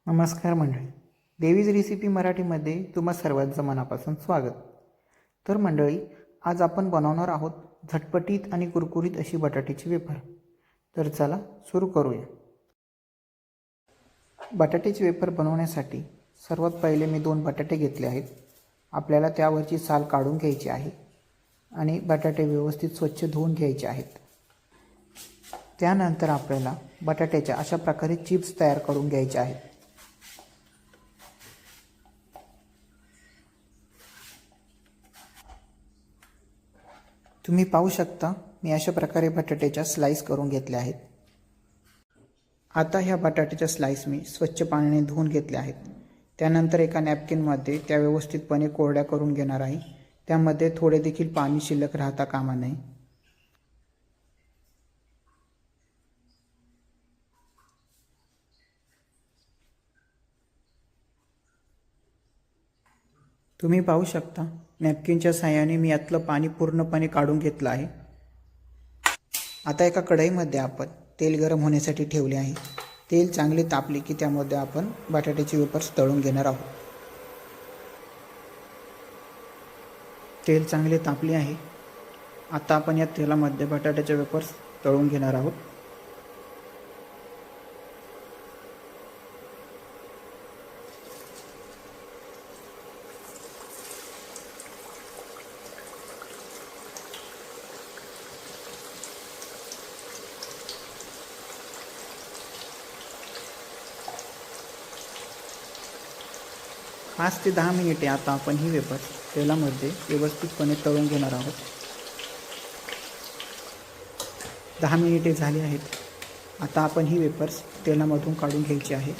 नमस्कार मंडळी, देवीज रेसिपी मराठीमध्ये तुम्हा सर्वांचं मनापासून स्वागत. तर मंडळी, आज आपण बनवणार आहोत झटपटीत आणि कुरकुरीत अशी बटाट्याची वेफर. तर चला सुरू करूया. बटाट्याची वेफर बनवण्यासाठी सर्वात पहिले मी 2 बटाटे घेतले आहेत. आपल्याला त्यावरची साल काढून घ्यायची आहे आणि बटाटे व्यवस्थित स्वच्छ धुवून घ्यायचे आहेत. त्यानंतर आपल्याला बटाट्याच्या अशा प्रकारे चिप्स तयार करून घ्यायचे आहेत. तुम्ही पाहू शकता, मी अशा प्रकारे बटाट्याच्या स्लाइस करून घेतल्या आहेत. आता ह्या बटाट्याच्या स्लाइस मी स्वच्छ पाण्याने धुवून घेतल्या आहेत. त्यानंतर एका नॅपकिनमध्ये त्या व्यवस्थितपणे कोरड्या करून घेणार आहे. त्यामध्ये थोडे देखील पाणी शिल्लक राहता कामा नये. तुम्ही पाहू शकता, नॅपकिनच्या साहाय्याने मी यातलं पाणी पूर्णपणे काढून घेतलं आहे. आता एका कढईमध्ये आपण तेल गरम होण्यासाठी ठेवले आहे. तेल चांगले तापले की त्यामध्ये आपण बटाट्याचे वेफर्स तळून घेणार आहोत. तेल चांगले तापले आहे. आता आपण या तेलामध्ये बटाट्याचे वेफर्स तळून घेणार आहोत. पाच ते 10 मिनिटे आता आपण ही वेफर तेलामध्ये व्यवस्थितपणे तळून घेणार आहोत. 10 मिनिटे झाली आहेत. आता आपण ही वेफर्स तेलामधून काढून घ्यायची आहे.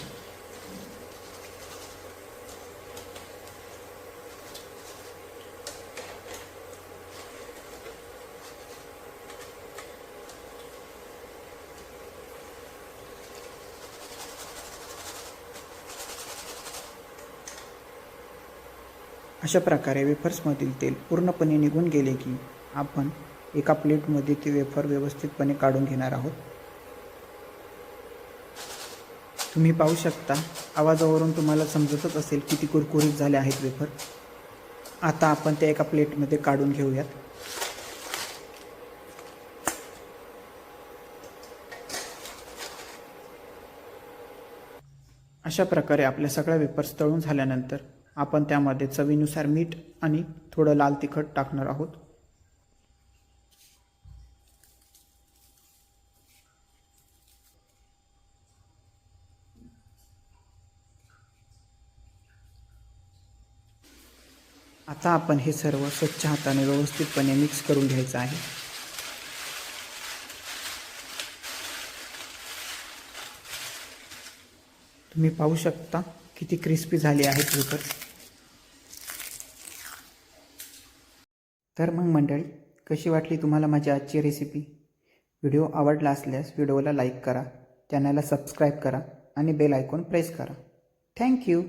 अशा प्रकारे वेफर्समधील तेल पूर्णपणे निघून गेले की आपण एका प्लेटमध्ये ते वेफर व्यवस्थितपणे काढून घेणार आहोत. तुम्ही पाहू शकता, आवाजावरून तुम्हाला समजतच असेल किती कुरकुरीत झाले आहेत वेफर. आता आपण ते एका प्लेटमध्ये काढून घेऊयात. अशा प्रकारे आपल्या सगळ्या वेफर्स तळून झाल्यानंतर आपण त्यामध्ये चवीनुसार मीठ आणि थोडं लाल तिखट टाकणार आहोत. आता आपण हे सर्व स्वच्छ हाताने व्यवस्थितपणे मिक्स करून घ्यायचं आहे. तुम्ही पाहू शकता किती क्रिस्पी झाले आहेत वेफर्स. तर मग मंडळी, कशी वाटली तुम्हाला माझी आजची रेसिपी? व्हिडिओ आवडला असल्यास व्हिडिओला लाईक करा, चॅनलला सबस्क्राईब करा आणि बेल आयकॉन प्रेस करा. थँक्यू.